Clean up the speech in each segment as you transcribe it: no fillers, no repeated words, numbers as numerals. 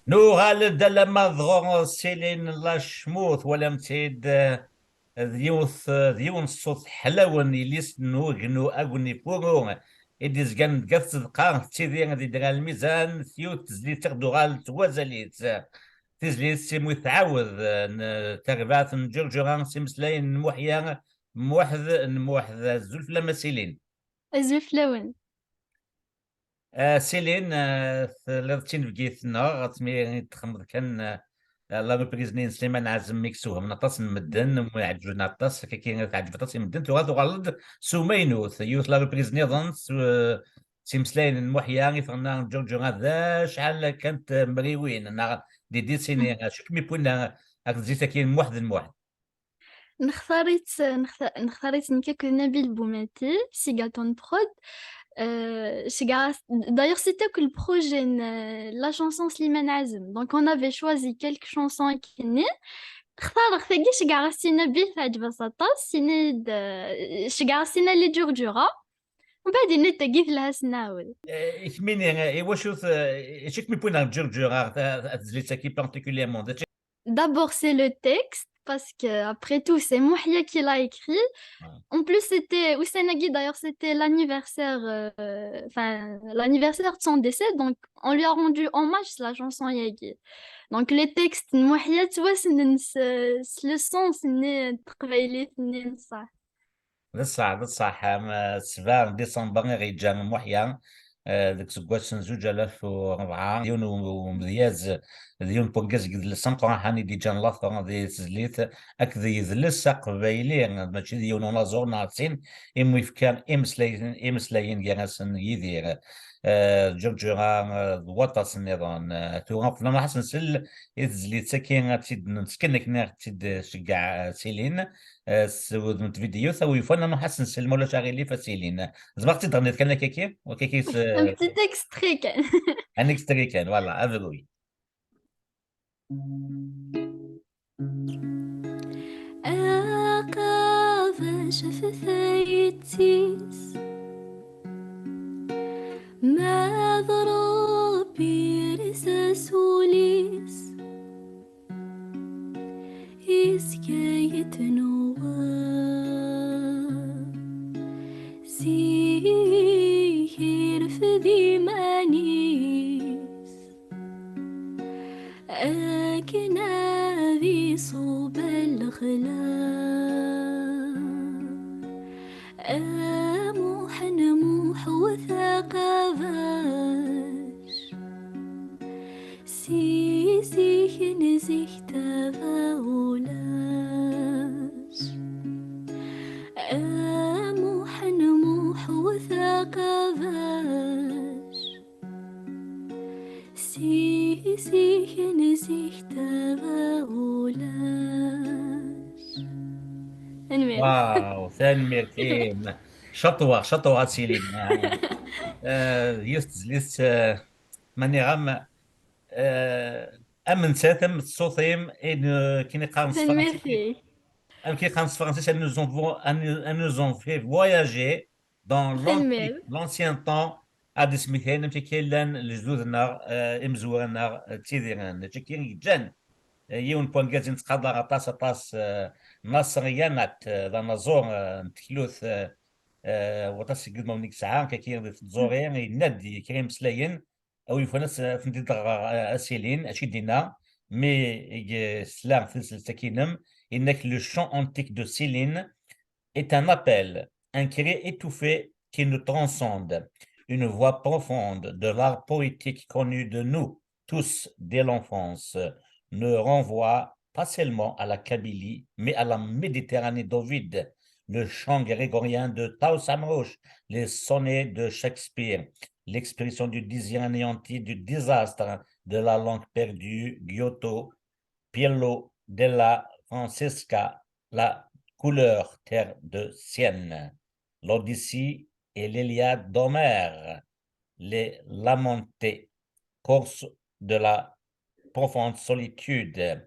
نوغال لما ضغو سيلين لا شموث ولا متيد ذيون الصوت حلاون يليس نو اغني فورو إديز كان قفز دقا تيدي غادي دغال الميزان ثيوت تزلي تاخدو غال توازليت تزلي سيمو تعاوذ تغبات نجرجران سيمسلاين موحيا موحد الزلف لما سيلين الزفلون. سيلين ثلاثين بقيتنا غتمي تخمض كان الله بريزنين سليمان عزم ميكسوها من عطاس مدن ويعجبنا عطاس كاين تعجب عطاس مدن تغاد غلط سومينوث يوث لا بريزني ظن سيمسلاين محيا غيثنا جورجو هذا شحال كانت مريوين دي سيني شك مي بونا زيتا كاين موحد نختاريت نكاك نبيل بوماتي سيغاتون برود. D'ailleurs, c'était que le projet, la chanson Slimane Azem. Donc, on avait choisi quelques chansons qui venaient. اختار ثقي شقارة سينا بيل تعجب سطا سينا شقارة سينا اللي جرجرة وبعدين نتقيث لها سناول. إثميني واش شك مي بونا جورجو زيتا كي بارتيكوليرمون D'abord, c'est le texte, parce que après tout, c'est Mouhia qui l'a écrit. En plus, c'était Ousseinagui, d'ailleurs, c'était l'anniversaire, l'anniversaire de son décès, donc on lui a rendu hommage la chanson Yagi. Donc les textes, Mouhia, tu vois, c'est le sens, c'est تقبيلي ça. بصح سبعة ديسمبر غيجا من محيا ديك سكواسن زوج آلاف وربعة ديون ومزياز ديون بوكاز قد السمط هاني دي جان لاثر دي تزليت أكذي يذلس قبايلي ماشي ديون ونازور ناطسين إمو يفكان إمسلاين جانسن يدير جرجرا وطاس النظام توغا فلما حسن سل يتزليت سكين تيد نسكنك نار تيد شقع سيلين سود من فيديو ثوي فانا نحسن سلم ولا شاغلي فسيلين زبقتي تغنيت كان كيكي وكيكي Un petit extrait. ان اكستري كان والله افغوي أقاف شفتيتيس ما ضربي رساسوليس إسكايت نوار سيهير في ديمانيس أكنا ذي صوب الخلاء أموح نموح وثقافاش سيسي نزيه تفاولاش أموح نموح وثقافاش سيسي نزيه تفاولاش. واو ثاني ميرتين شطوة سيلين يست ليست ماني غام امن ساتم الصوتيم ان كيني قارنس فرنسي Merci. ام كي قارنس فرنسي ان nous ont fait voyager dans Merci. l'ancien temps اد سميثين امتي كيلان لجدودنا امزورنا تيديران تشكين جان يون بوان كازين تقاضى غطاس طاس ناصريانات ذا نزور نتكلوث وطاس قد مونيك ساعة كاكين في الزورين ينادي كريم سلاين او يفنس فندي اسيلين اشي دينا مي سلام في السكينم انك لو شون انتيك دو سيلين est un appel, un cri étouffé qui nous transcende, une voix profonde de l'art poétique connu de nous tous dès l'enfance, ne renvoie pas seulement à la Kabylie, mais à la Méditerranée d'Ovide, le chant grégorien de Taous Amrouche, les sonnets de Shakespeare, l'expression du désir anéanti, du désastre de la langue perdue, Giotto, Piello della Francesca, la couleur terre de Sienne, l'Odyssée et l'Iliade d'Homère, les lamentés, course de la profonde solitude,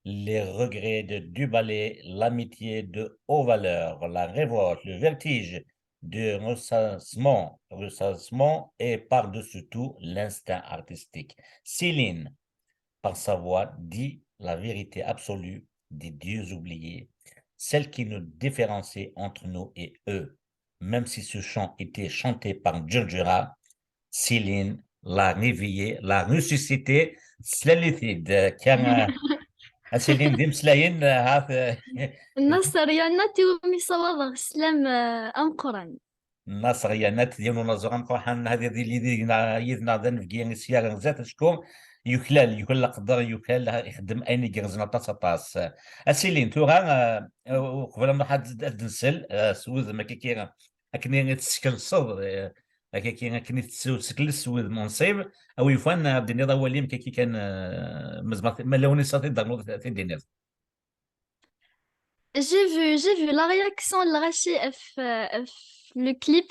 les regrets de Duballet, l'amitié de haute valeur, la révolte, le vertige du ressassement et par-dessus tout l'instinct artistique. Céline, par sa voix, dit la vérité absolue des dieux oubliés, celle qui nous différencie entre nous et eux. Même si ce chant était chanté par Djurdjura, Céline l'a réveillé, l'a ressuscité. سلاليثيد كان سيلين ديم سلاين هاث النصر يا ناتي ومي صوابغ سلام أم قران. الناس غيانات ديالو نزغان قوحان هذه اللي يدنا ذن في جين سياغ زات شكون يكلال قدر يكال يخدم اين جرزنا طاس اسيلين توغا قبل ما حد دنسل سوذ ما كيكيرا اكني تسكل الصدر كي كني تسكل السوذ منصيب او يفان الدنيا ضواليم كي كان مزمات ما لوني صافي دارنو في الدنيا. J'ai vu la réaction de Rachi le clip,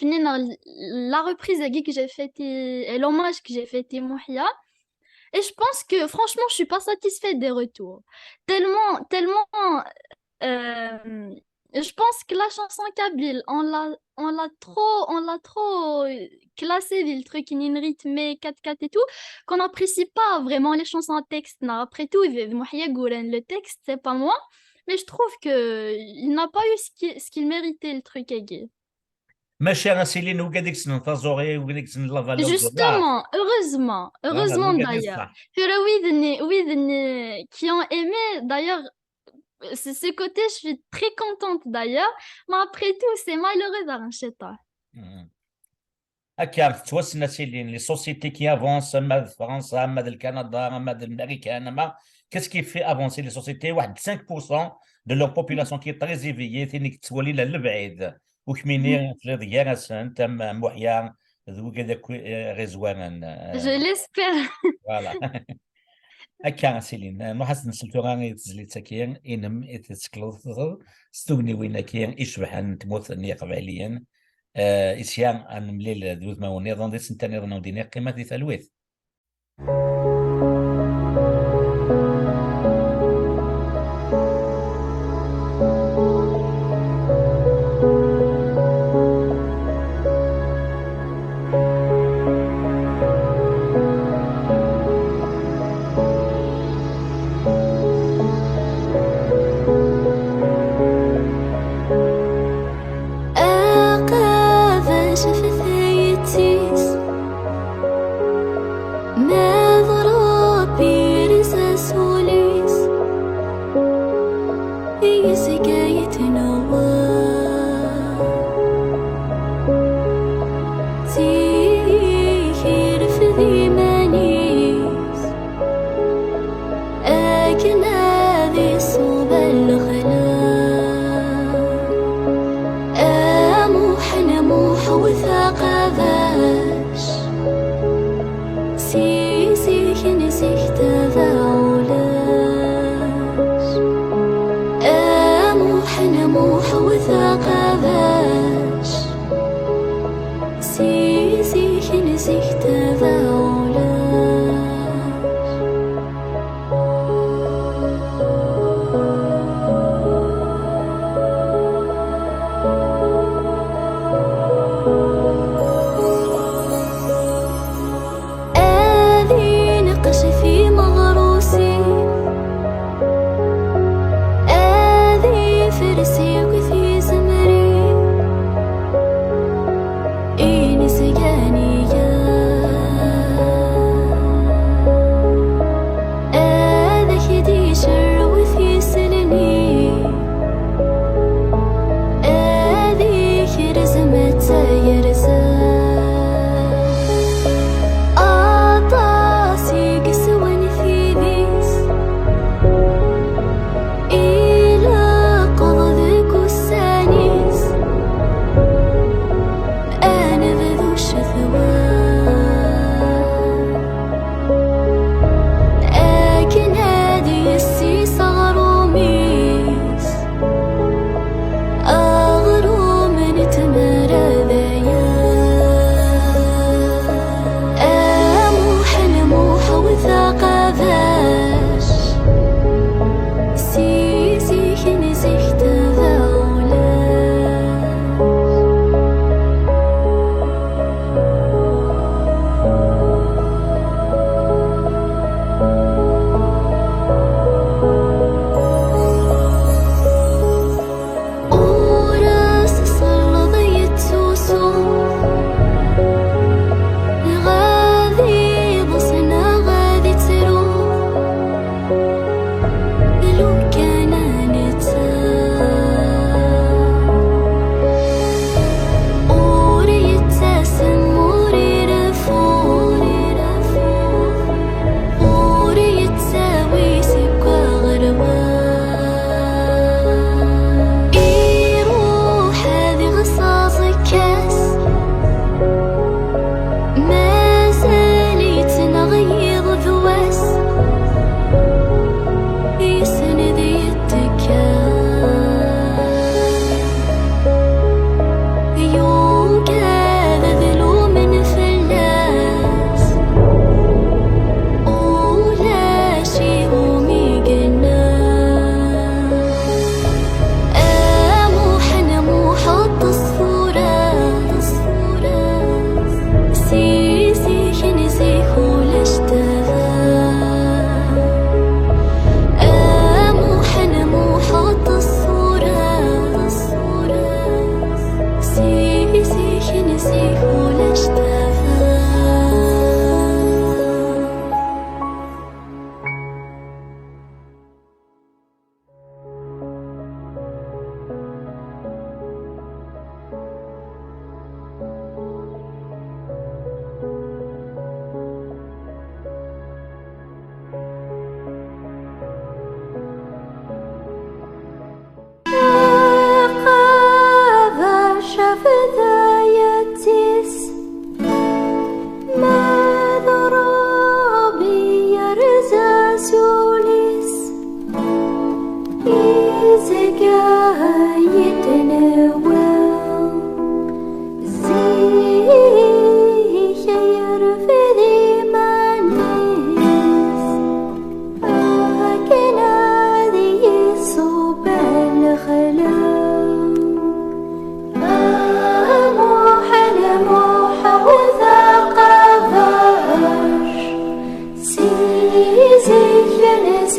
la reprise que j'ai faite et l'hommage que j'ai fait à Mouhia. Et je pense que franchement, je suis pas satisfaite des retours. Tellement, euh, je pense que la chanson Kabyle, on l'a trop classé, le truc in rythmé 4/4 et tout, qu'on n'apprécie pas vraiment les chansons en texte. Non, après tout, Mouhia Gouren, le texte, c'est pas moi, mais je trouve que il n'a pas eu ce qu'il méritait, le truc aiguë. ماشي انا سيلين وقاديك سن تازوري وقاديك سن لافالور لا Justement, heureusement وقادي d'ailleurs. الصح. Qui ont aimé, d'ailleurs, c'est ce côté, je suis très contente d'ailleurs, mais après tout, c'est malheureux d'Arancheta. هكا توسنا سيلين لي سوسيتي كي افونس اما فرنسا اما الكندا اما الامريكان اما كاس كي في افونسي لي سوسيتي واحد 5% دو لور بوبولاسيون كي تري زيفيي ثاني تولي للبعيد وكميني في ديانا سن تم محيا ذو كذا رزوانا Je l'espère. فوالا. هكا سيلين ما حسن سلتو غاني تزلي تاكين انم اتسكلوث ستوني وين كاين يشبح تموت نيق عليا إسيان أن مليل دوز ما ونظام دي سنتاني ظنو ديني قيمة دي ثلويث. شفتيتيس ما ضر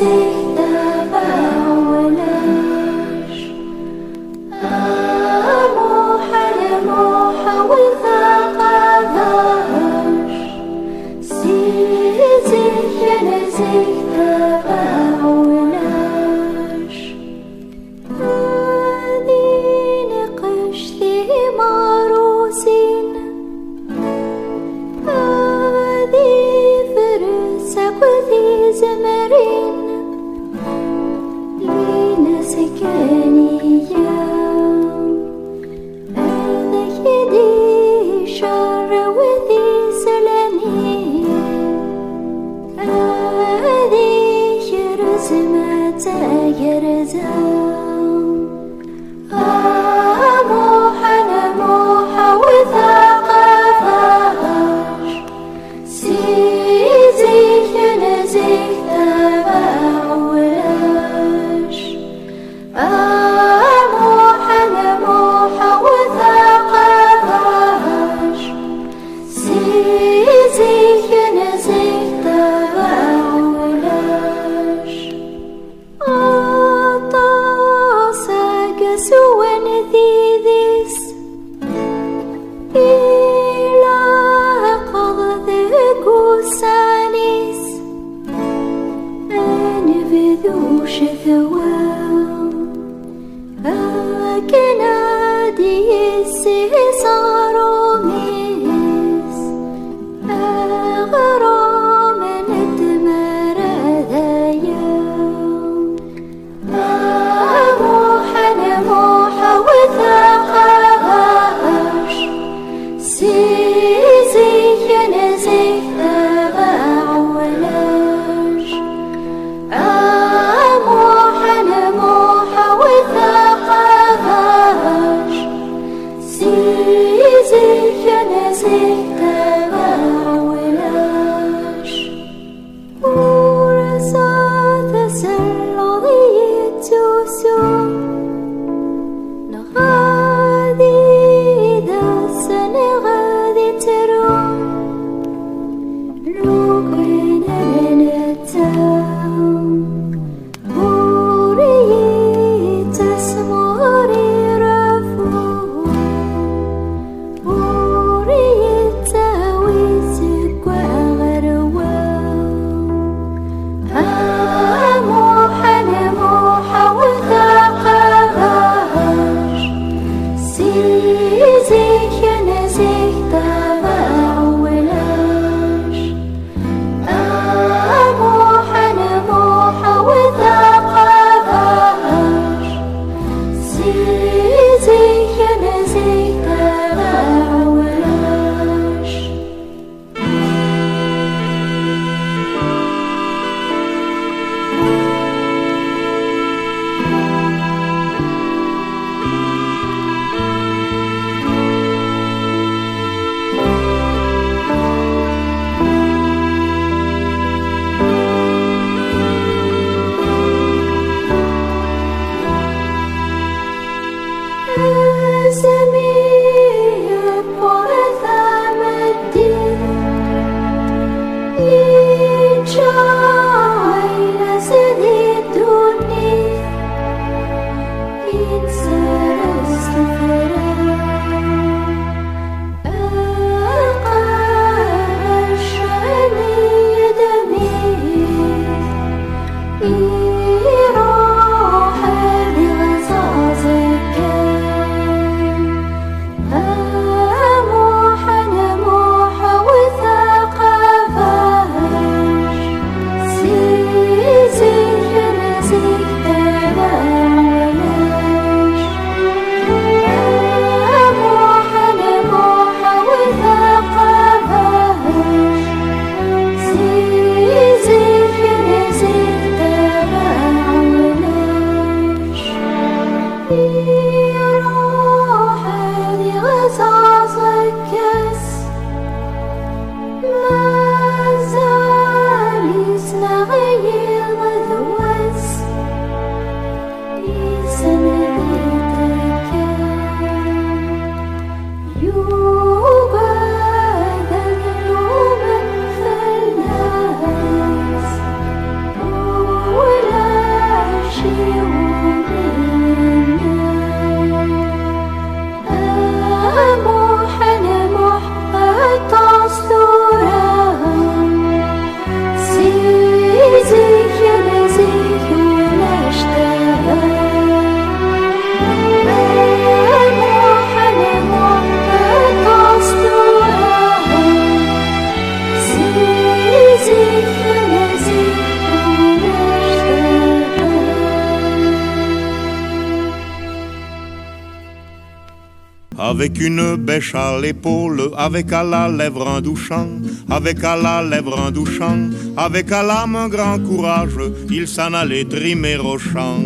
Oh Avec une bêche à l'épaule, avec à la lèvre un douchant, avec à la lèvre un douchant, avec à l'âme un grand courage, il s'en allait trimer au champ.